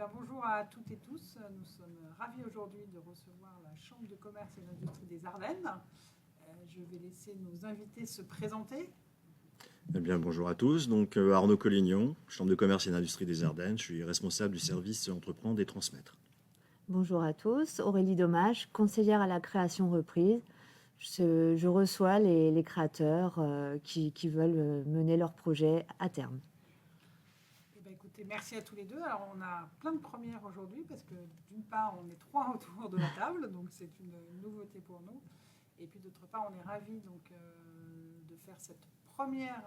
Bonjour à toutes et tous. Nous sommes ravis aujourd'hui de recevoir la Chambre de commerce et d'industrie des Ardennes. Je vais laisser nos invités se présenter. Eh bien, bonjour à tous. Donc, Arnaud Collignon, Chambre de commerce et d'industrie des Ardennes. Je suis responsable du service entreprendre et transmettre. Bonjour à tous. Aurélie Dommage, conseillère à la création reprise. Je reçois les créateurs qui veulent mener leur projet à terme. Écoutez, merci à tous les deux. Alors, on a plein de premières aujourd'hui parce que d'une part, on est 3 autour de la table, donc c'est une nouveauté pour nous. Et puis d'autre part, on est ravis donc, de faire cette première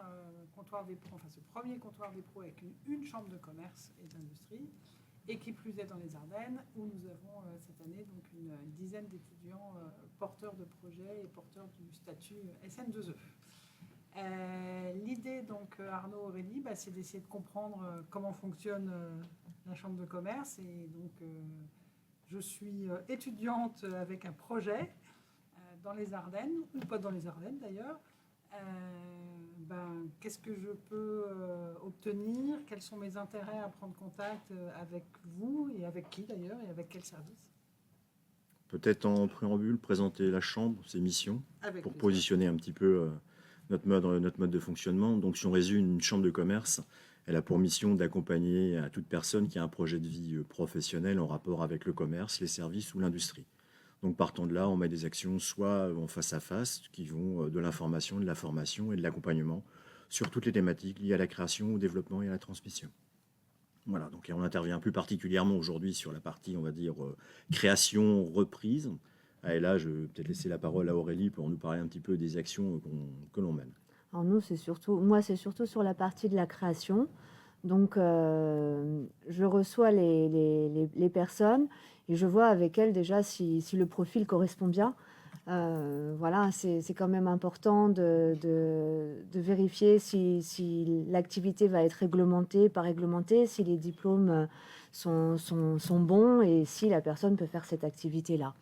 comptoir des pros, enfin ce premier comptoir des pros avec une chambre de commerce et d'industrie, et qui plus est dans les Ardennes, où nous avons cette année donc une dizaine d'étudiants porteurs de projets et porteurs du statut SN2E. L'idée, donc, Arnaud, Aurélie, c'est d'essayer de comprendre comment fonctionne la chambre de commerce. Et donc, je suis étudiante avec un projet dans les Ardennes, ou pas dans les Ardennes d'ailleurs. Qu'est-ce que je peux obtenir? Quels sont mes intérêts à prendre contact avec vous et avec qui d'ailleurs et avec quel service? Peut-être en préambule, présenter la Chambre, ses missions, Avec pour plaisir. positionner un petit peu notre mode de fonctionnement. Donc, si on résume, une chambre de commerce, elle a pour mission d'accompagner à toute personne qui a un projet de vie professionnel en rapport avec le commerce, les services ou l'industrie. Donc, partant de là, on met des actions soit en face à face, qui vont de l'information, de la formation et de l'accompagnement sur toutes les thématiques liées à la création, au développement et à la transmission. Voilà, donc on intervient plus particulièrement aujourd'hui sur la partie, on va dire, création, reprise. Et là, je vais peut-être laisser la parole à Aurélie pour nous parler un petit peu des actions que l'on mène. Alors nous, c'est surtout sur la partie de la création. Donc, je reçois les personnes et je vois avec elles déjà si le profil correspond bien. Voilà, c'est quand même important de vérifier si l'activité va être réglementée, pas réglementée, si les diplômes sont bons et si la personne peut faire cette activité-là.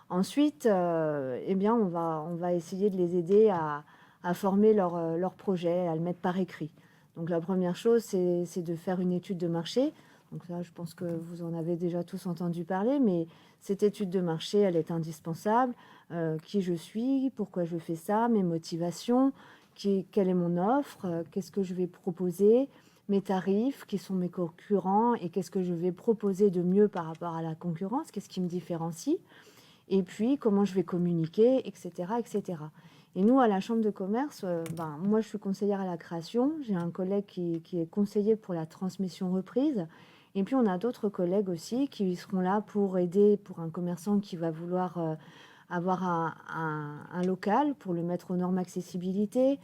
Ensuite, on va essayer de les aider à former leur projet, à le mettre par écrit. Donc la première chose, c'est de faire une étude de marché. Donc ça, je pense que vous en avez déjà tous entendu parler, mais cette étude de marché, elle est indispensable. Qui je suis, pourquoi je fais ça, mes motivations, quelle est mon offre, qu'est-ce que je vais proposer, mes tarifs, qui sont mes concurrents et qu'est-ce que je vais proposer de mieux par rapport à la concurrence, qu'est-ce qui me différencie, et puis comment je vais communiquer, etc. etc. Et nous, à la Chambre de commerce, moi, je suis conseillère à la création. J'ai un collègue qui est conseiller pour la transmission reprise. Et puis, on a d'autres collègues aussi qui seront là pour aider pour un commerçant qui va vouloir avoir un local pour le mettre aux normes accessibilité,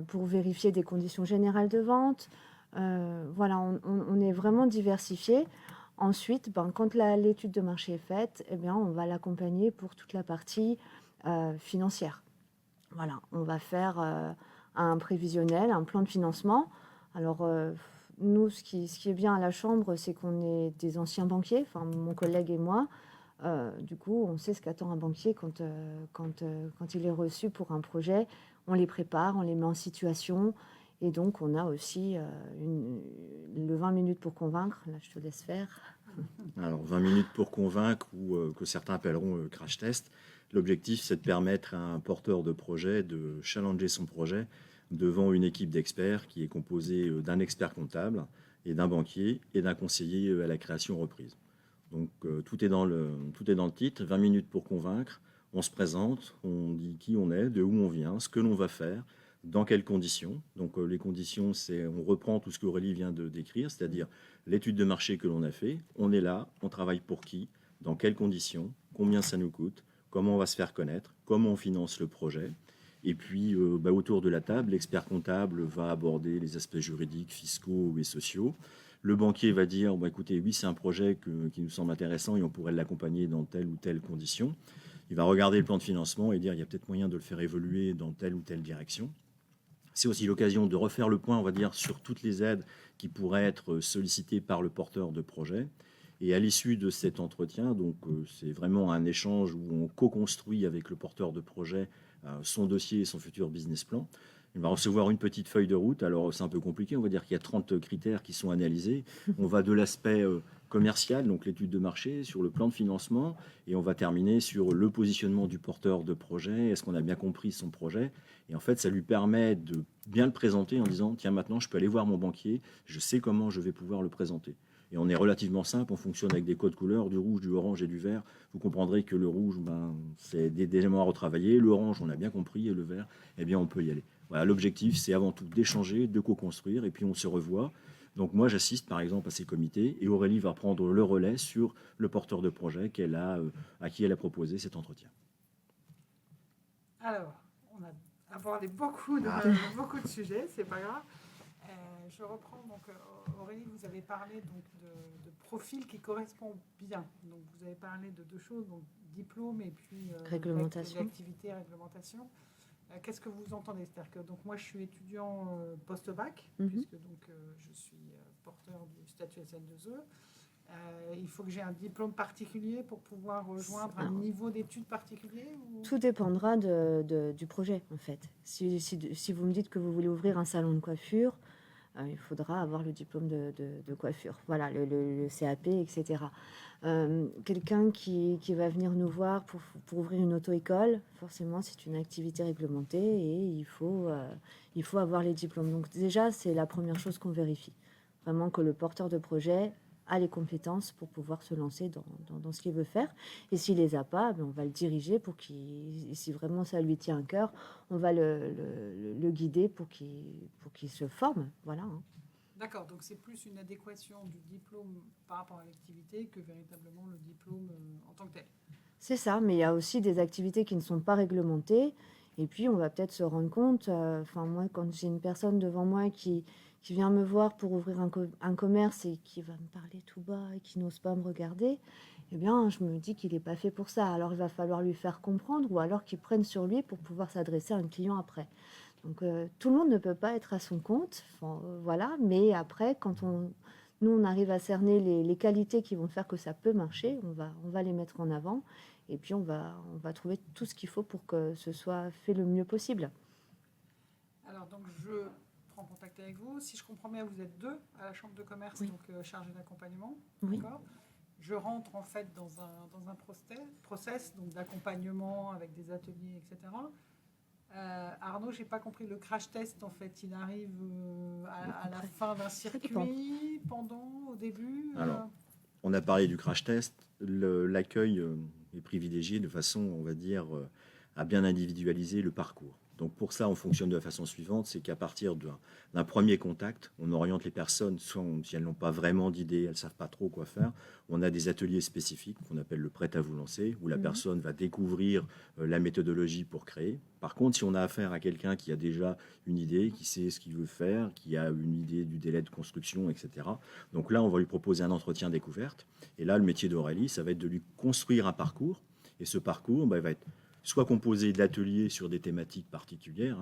pour vérifier des conditions générales de vente. Voilà, on est vraiment diversifié. Ensuite, quand l'étude de marché est faite, on va l'accompagner pour toute la partie financière. Voilà, on va faire un prévisionnel, un plan de financement. Alors, nous, ce qui est bien à la Chambre, c'est qu'on est des anciens banquiers, enfin mon collègue et moi. Du coup, on sait ce qu'attend un banquier quand il est reçu pour un projet. On les prépare, on les met en situation. Et donc, on a aussi le 20 minutes pour convaincre. Là, je te laisse faire. Alors, 20 minutes pour convaincre, ou que certains appelleront crash test. L'objectif, c'est de permettre à un porteur de projet de challenger son projet devant une équipe d'experts qui est composée d'un expert comptable et d'un banquier et d'un conseiller à la création reprise. Donc tout est dans le titre, 20 minutes pour convaincre. On se présente, on dit qui on est, de où on vient, ce que l'on va faire, dans quelles conditions. Donc les conditions, c'est on reprend tout ce qu'Aurélie vient de décrire, c'est-à-dire l'étude de marché que l'on a fait. On est là, on travaille pour qui, dans quelles conditions, combien ça nous coûte, comment on va se faire connaître, comment on finance le projet. Et puis, autour de la table, l'expert comptable va aborder les aspects juridiques, fiscaux et sociaux. Le banquier va dire, écoutez, oui, c'est un projet qui nous semble intéressant et on pourrait l'accompagner dans telle ou telle condition. Il va regarder le plan de financement et dire, il y a peut-être moyen de le faire évoluer dans telle ou telle direction. C'est aussi l'occasion de refaire le point, on va dire, sur toutes les aides qui pourraient être sollicitées par le porteur de projet. Et à l'issue de cet entretien, donc c'est vraiment un échange où on co-construit avec le porteur de projet son dossier et son futur business plan. Il va recevoir une petite feuille de route. Alors, c'est un peu compliqué. On va dire qu'il y a 30 critères qui sont analysés. On va de l'aspect commercial, donc l'étude de marché, sur le plan de financement, et on va terminer sur le positionnement du porteur de projet, est-ce qu'on a bien compris son projet, et en fait ça lui permet de bien le présenter en disant tiens maintenant je peux aller voir mon banquier, je sais comment je vais pouvoir le présenter. Et on est relativement simple, on fonctionne avec des codes couleurs, du rouge, du orange et du vert. Vous comprendrez que le rouge, c'est des éléments à retravailler, l'orange on a bien compris, et le vert, eh bien on peut y aller. Voilà, l'objectif c'est avant tout d'échanger, de co-construire, et puis on se revoit. Donc moi, j'assiste par exemple à ces comités et Aurélie va prendre le relais sur le porteur de projet à qui elle a proposé cet entretien. Alors, on a abordé beaucoup de sujets, c'est pas grave. Je reprends, donc Aurélie, vous avez parlé donc, de profils qui correspondent bien. Donc vous avez parlé de deux choses, donc diplôme et puis Réglementation. l'activité, réglementation. Qu'est-ce que vous entendez? C'est-à-dire que donc, moi, je suis étudiant post-bac, puisque donc, je suis porteur du statut SN2E. Il faut que j'ai un diplôme particulier pour pouvoir rejoindre un niveau d'études particulier ou... Tout dépendra du projet, en fait. Si vous me dites que vous voulez ouvrir un salon de coiffure, il faudra avoir le diplôme de coiffure. Voilà, le CAP, etc. Quelqu'un qui va venir nous voir pour ouvrir une auto-école, forcément, c'est une activité réglementée et il faut avoir les diplômes. Donc déjà, c'est la première chose qu'on vérifie. Vraiment que le porteur de projet a les compétences pour pouvoir se lancer dans ce qu'il veut faire. Et s'il les a pas, on va le diriger pour si vraiment ça lui tient à cœur, on va le guider pour qu'il se forme. Voilà. D'accord, donc c'est plus une adéquation du diplôme par rapport à l'activité que véritablement le diplôme en tant que tel. C'est ça, mais il y a aussi des activités qui ne sont pas réglementées. Et puis, on va peut-être se rendre compte, moi, quand j'ai une personne devant moi qui vient me voir pour ouvrir un commerce et qui va me parler tout bas et qui n'ose pas me regarder, eh bien, je me dis qu'il n'est pas fait pour ça. Alors, il va falloir lui faire comprendre ou alors qu'il prenne sur lui pour pouvoir s'adresser à un client après. Donc, tout le monde ne peut pas être à son compte, voilà. Mais après, quand nous, on arrive à cerner les qualités qui vont faire que ça peut marcher, on va les mettre en avant. Et puis, on va trouver tout ce qu'il faut pour que ce soit fait le mieux possible. Alors, donc, je prends contact avec vous. Si je comprends bien, vous êtes deux à la Chambre de commerce, Oui. donc chargée d'accompagnement. Oui. D'accord. Je rentre en fait dans un process donc d'accompagnement avec des ateliers, etc. Arnaud, j'ai pas compris. Le crash test, en fait, il arrive à la fin d'un circuit, pendant, au début Alors, on a parlé du crash test. L'accueil est privilégié de façon, on va dire, à bien individualiser le parcours. Donc pour ça, on fonctionne de la façon suivante, c'est qu'à partir d'un premier contact, on oriente les personnes, soit si elles n'ont pas vraiment d'idée, elles ne savent pas trop quoi faire, on a des ateliers spécifiques qu'on appelle le prêt à vous lancer, où la personne va découvrir la méthodologie pour créer. Par contre, si on a affaire à quelqu'un qui a déjà une idée, qui sait ce qu'il veut faire, qui a une idée du délai de construction, etc., donc là, on va lui proposer un entretien découverte. Et là, le métier d'Aurélie, ça va être de lui construire un parcours. Et ce parcours, il va être soit composé d'ateliers sur des thématiques particulières,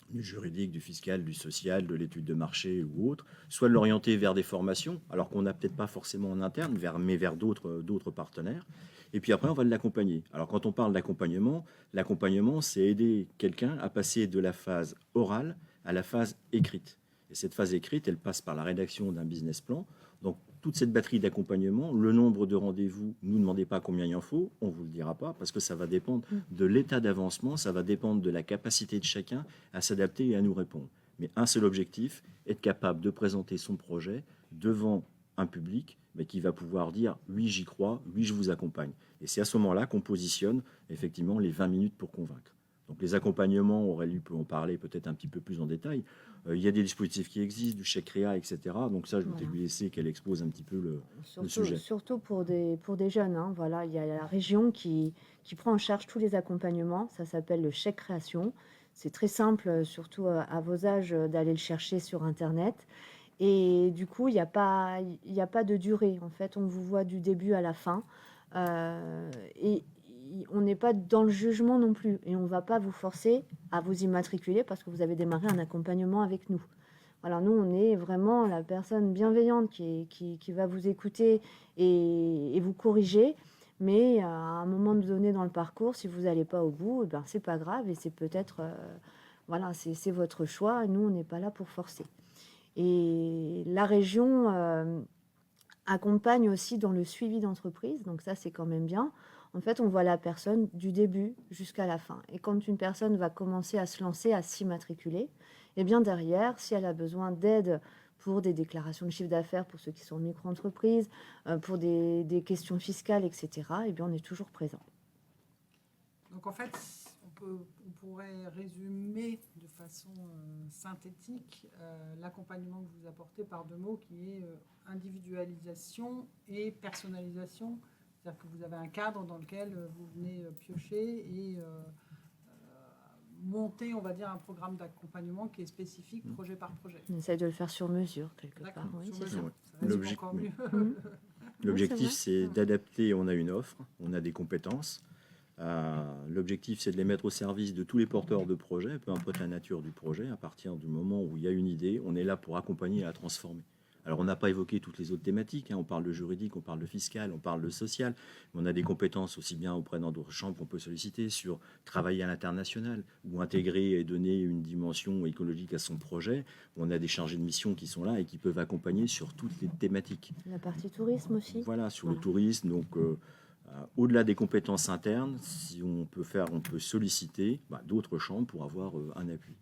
du juridique, du fiscal, du social, de l'étude de marché ou autre, soit de l'orienter vers des formations, alors qu'on n'a peut-être pas forcément en interne, mais vers d'autres partenaires. Et puis après, on va l'accompagner. Alors quand on parle d'accompagnement, l'accompagnement, c'est aider quelqu'un à passer de la phase orale à la phase écrite. Et cette phase écrite, elle passe par la rédaction d'un business plan. Donc, toute cette batterie d'accompagnement, le nombre de rendez-vous, ne nous demandez pas combien il en faut, on ne vous le dira pas, parce que ça va dépendre de l'état d'avancement, ça va dépendre de la capacité de chacun à s'adapter et à nous répondre. Mais un seul objectif, être capable de présenter son projet devant un public mais qui va pouvoir dire « oui, j'y crois, oui, je vous accompagne ». Et c'est à ce moment-là qu'on positionne effectivement les 20 minutes pour convaincre. Donc les accompagnements, Aurélie peut en parler peut-être un petit peu plus en détail. Il y a des dispositifs qui existent, du chèque réa, etc. Donc ça, je vais lui laisser qu'elle expose un petit peu le sujet. Surtout pour des jeunes. Voilà, il y a la région qui prend en charge tous les accompagnements. Ça s'appelle le chèque création. C'est très simple, surtout à vos âges, d'aller le chercher sur Internet. Et du coup, il n'y a pas de durée. En fait, on vous voit du début à la fin. Et on n'est pas dans le jugement non plus. Et on ne va pas vous forcer à vous immatriculer parce que vous avez démarré un accompagnement avec nous. Alors nous, on est vraiment la personne bienveillante qui va vous écouter et vous corriger. Mais à un moment donné dans le parcours, si vous n'allez pas au bout, c'est pas grave. Et c'est peut-être... c'est votre choix. Nous, on n'est pas là pour forcer. Et la région accompagne aussi dans le suivi d'entreprise. Donc ça, c'est quand même bien. En fait, on voit la personne du début jusqu'à la fin. Et quand une personne va commencer à se lancer, à s'immatriculer, eh bien derrière, si elle a besoin d'aide pour des déclarations de chiffre d'affaires pour ceux qui sont en micro-entreprise, pour des questions fiscales, etc., eh bien on est toujours présent. Donc en fait, on pourrait résumer de façon synthétique l'accompagnement que vous apportez par 2 mots qui est individualisation et personnalisation. C'est-à-dire que vous avez un cadre dans lequel vous venez piocher et monter, on va dire, un programme d'accompagnement qui est spécifique projet par projet. On essaie de le faire sur mesure, quelque D'accord, part. Oui, sur c'est mesure. ça. Ça résume encore mieux. L'objectif, c'est c'est d'adapter. On a une offre, on a des compétences. L'objectif, c'est de les mettre au service de tous les porteurs de projets, peu importe la nature du projet. À partir du moment où il y a une idée, on est là pour accompagner et la transformer. Alors, on n'a pas évoqué toutes les autres thématiques. On parle de juridique, on parle de fiscal, on parle de social. Mais on a des compétences aussi bien auprès d'autres chambres qu'on peut solliciter sur travailler à l'international ou intégrer et donner une dimension écologique à son projet. On a des chargés de mission qui sont là et qui peuvent accompagner sur toutes les thématiques. La partie tourisme aussi. Voilà, sur Voilà. le tourisme. Donc, au-delà des compétences internes, si on peut solliciter d'autres chambres pour avoir un appui.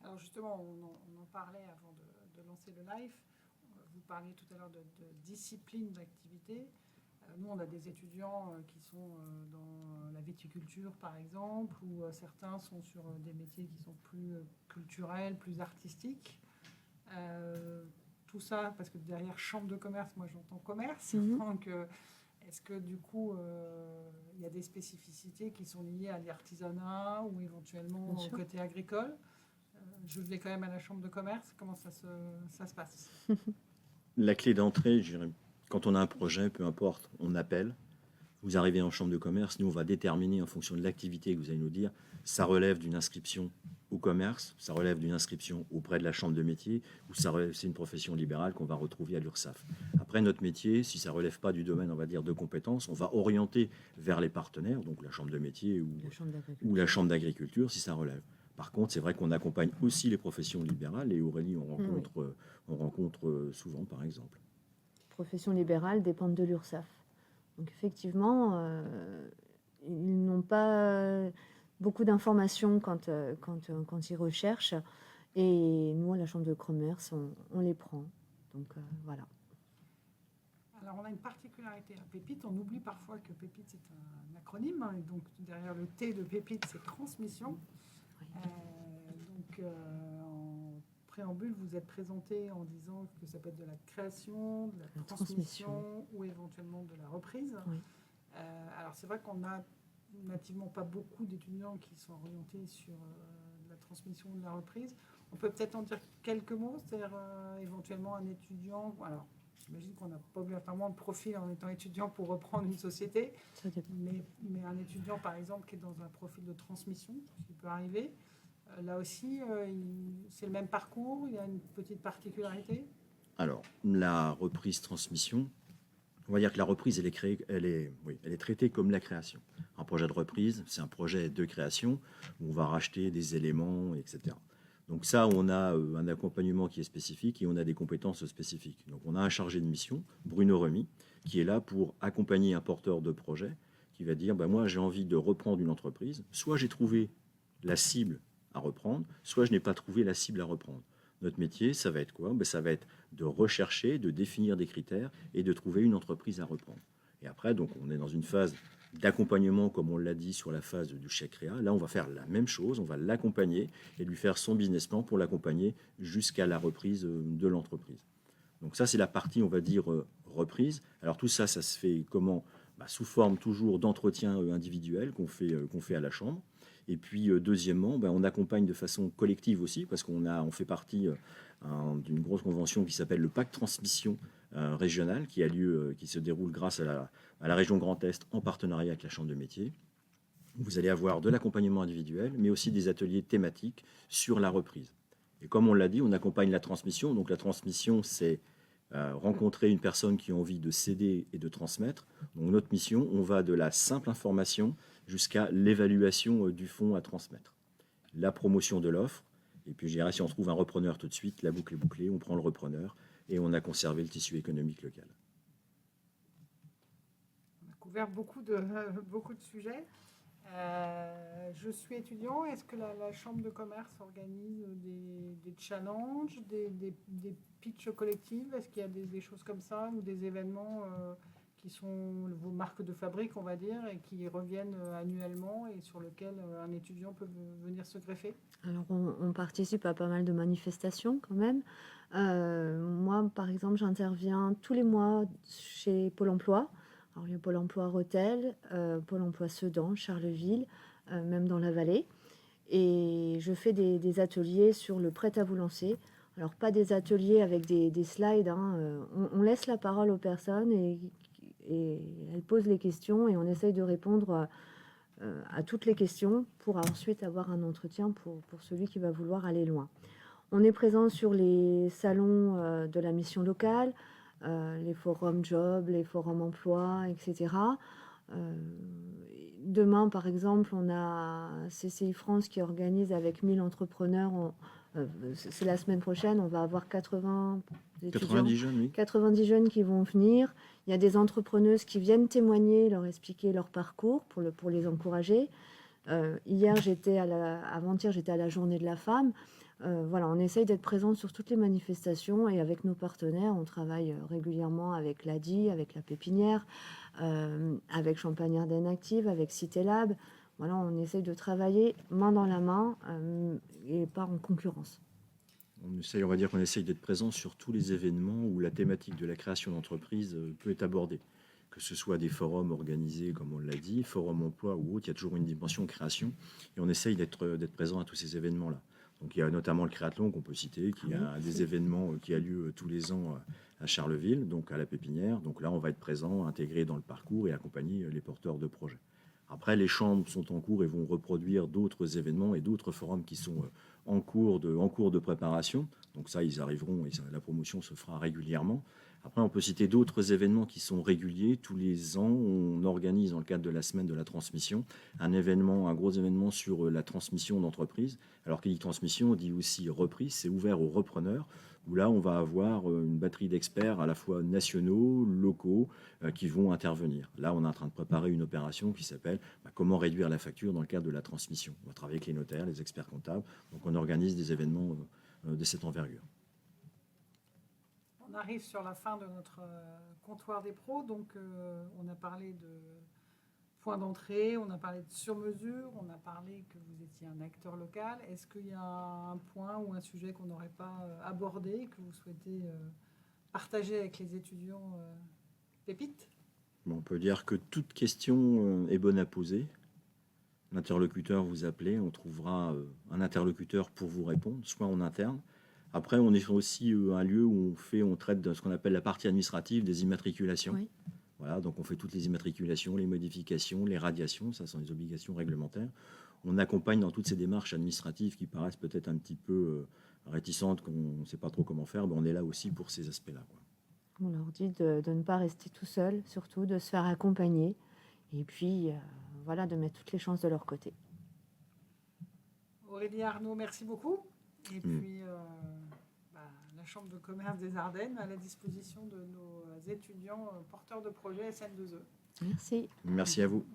Alors justement, on en parlait avant de lancer le live. Vous parliez tout à l'heure de discipline d'activité. Nous, on a des étudiants qui sont dans la viticulture, par exemple, ou certains sont sur des métiers qui sont plus culturels, plus artistiques. Tout ça, parce que derrière chambre de commerce, moi j'entends commerce. Donc, est-ce que du coup, il y a des spécificités qui sont liées à l'artisanat ou éventuellement au côté agricole? Je vais quand même à la chambre de commerce. Comment ça se passe? La clé d'entrée, je dirais, quand on a un projet, peu importe, on appelle. Vous arrivez en chambre de commerce, nous on va déterminer en fonction de l'activité que vous allez nous dire, ça relève d'une inscription au commerce, ça relève d'une inscription auprès de la chambre de métier, ou c'est une profession libérale qu'on va retrouver à l'URSSAF. Après, notre métier, si ça ne relève pas du domaine, on va dire, de compétences, on va orienter vers les partenaires, donc la chambre de métier ou la chambre d'agriculture, si ça relève. Par contre, c'est vrai qu'on accompagne aussi les professions libérales, et Aurélie, on rencontre souvent, par exemple. Les professions libérales dépendent de l'URSSAF. Donc effectivement, ils n'ont pas beaucoup d'informations quand ils recherchent. Et nous, à la chambre de commerce, on les prend. Donc voilà. Alors, on a une particularité à Pépite. On oublie parfois que Pépite, c'est un acronyme. Et donc, derrière le T de Pépite, c'est transmission. Oui. En préambule, vous êtes présenté en disant que ça peut être de la création, de la transmission ou éventuellement de la reprise. Oui. Alors, c'est vrai qu'on n'a nativement pas beaucoup d'étudiants qui sont orientés sur la transmission ou de la reprise. On peut peut-être en dire quelques mots, c'est-à-dire éventuellement un étudiant. Alors, j'imagine qu'on n'a pas obligatoirement le profil en étant étudiant pour reprendre une société, mais un étudiant, par exemple, qui est dans un profil de transmission, ce qui peut arriver. Là aussi, c'est le même parcours, il y a une petite particularité? Alors, la reprise-transmission, on va dire que la reprise, elle est traitée comme la création. Un projet de reprise, c'est un projet de création où on va racheter des éléments, etc. Donc ça, on a un accompagnement qui est spécifique et on a des compétences spécifiques. Donc on a un chargé de mission, Bruno Remy, qui est là pour accompagner un porteur de projet qui va dire, moi j'ai envie de reprendre une entreprise, soit j'ai trouvé la cible à reprendre, soit je n'ai pas trouvé la cible à reprendre. Notre métier, ça va être quoi? Ça va être de rechercher, de définir des critères et de trouver une entreprise à reprendre. Et après, donc, on est dans une phase d'accompagnement, comme on l'a dit sur la phase du chèque réa. Là, on va faire la même chose, on va l'accompagner et lui faire son business plan pour l'accompagner jusqu'à la reprise de l'entreprise. Donc ça, c'est la partie, on va dire, reprise. Alors tout ça, ça se fait comment? Sous forme toujours d'entretien individuel qu'on fait à la chambre. Et puis, deuxièmement, on accompagne de façon collective aussi, parce qu'on fait partie d'une grosse convention qui s'appelle le Pacte Transmission régional, qui se déroule grâce à la région Grand Est en partenariat avec la Chambre de métier. Vous allez avoir de l'accompagnement individuel, mais aussi des ateliers thématiques sur la reprise. Et comme on l'a dit, on accompagne la transmission. Donc la transmission, c'est rencontrer une personne qui a envie de céder et de transmettre. Donc notre mission, on va de la simple information jusqu'à l'évaluation du fonds à transmettre. La promotion de l'offre, et puis je dirais, si on trouve un repreneur tout de suite, la boucle est bouclée, on prend le repreneur et on a conservé le tissu économique local. couvert beaucoup de sujets. Je suis étudiant. Est-ce que la Chambre de commerce organise des challenges, des pitchs collectifs? Est-ce qu'il y a des choses comme ça ou des événements qui sont vos marques de fabrique, on va dire, et qui reviennent annuellement et sur lesquels un étudiant peut venir se greffer? Alors, on participe à pas mal de manifestations quand même. Moi, par exemple, j'interviens tous les mois chez Pôle emploi. Alors, il y a Pôle emploi Rethel, Pôle emploi Sedan, Charleville, même dans la vallée. Et je fais des ateliers sur le prêt à vous lancer. Alors, pas des ateliers avec des slides, hein. On laisse la parole aux personnes et elles posent les questions et on essaye de répondre à toutes les questions pour ensuite avoir un entretien pour celui qui va vouloir aller loin. On est présent sur les salons de la mission locale, les forums job, les forums emploi, etc. Demain, par exemple, on a CCI France qui organise avec 1000 entrepreneurs. C'est la semaine prochaine, on va avoir 80 étudiants, 90 jeunes, oui. 90 jeunes qui vont venir. Il y a des entrepreneuses qui viennent témoigner, leur expliquer leur parcours pour les encourager. Avant-hier, j'étais à la journée de la femme. Voilà, on essaye d'être présent sur toutes les manifestations et avec nos partenaires, on travaille régulièrement avec l'ADI, avec la Pépinière, avec Champagne-Ardenne Active, avec Citélab. Voilà, on essaye de travailler main dans la main et pas en concurrence. On va dire qu'on essaye d'être présent sur tous les événements où la thématique de la création d'entreprise peut être abordée. Que ce soit des forums organisés, comme on l'a dit, forums emploi ou autre, il y a toujours une dimension création. Et on essaye d'être présent à tous ces événements-là. Donc il y a notamment le Créathlon qu'on peut citer, qui a des événements qui a lieu tous les ans à Charleville, donc à la Pépinière. Donc là, on va être présent, intégré dans le parcours et accompagner les porteurs de projets. Après, les chambres sont en cours et vont reproduire d'autres événements et d'autres forums qui sont en cours de préparation. Donc ça, ils arriveront et la promotion se fera régulièrement. Après, on peut citer d'autres événements qui sont réguliers. Tous les ans, on organise, dans le cadre de la semaine de la transmission, un gros événement sur la transmission d'entreprise. Alors qu'il dit transmission, on dit aussi reprise. C'est ouvert aux repreneurs, où là, on va avoir une batterie d'experts à la fois nationaux, locaux, qui vont intervenir. Là, on est en train de préparer une opération qui s'appelle comment réduire la facture dans le cadre de la transmission. On va travailler avec les notaires, les experts comptables. Donc, on organise des événements de cette envergure. On arrive sur la fin de notre comptoir des pros, donc on a parlé de points d'entrée, on a parlé de sur-mesure, on a parlé que vous étiez un acteur local. Est-ce qu'il y a un point ou un sujet qu'on n'aurait pas abordé, que vous souhaitez partager avec les étudiants pépites? On peut dire que toute question est bonne à poser. L'interlocuteur vous appelez, on trouvera un interlocuteur pour vous répondre, soit en interne. Après, on est aussi un lieu où on traite de ce qu'on appelle la partie administrative des immatriculations. Oui. Voilà, donc on fait toutes les immatriculations, les modifications, les radiations, ça sont les obligations réglementaires. On accompagne dans toutes ces démarches administratives qui paraissent peut-être un petit peu réticentes, qu'on ne sait pas trop comment faire, mais on est là aussi pour ces aspects-là. On leur dit de ne pas rester tout seul, surtout de se faire accompagner et puis voilà, de mettre toutes les chances de leur côté. Aurélie Arnaud, merci beaucoup. Et puis, la Chambre de commerce des Ardennes à la disposition de nos étudiants porteurs de projets SN2E. Merci. Merci à vous.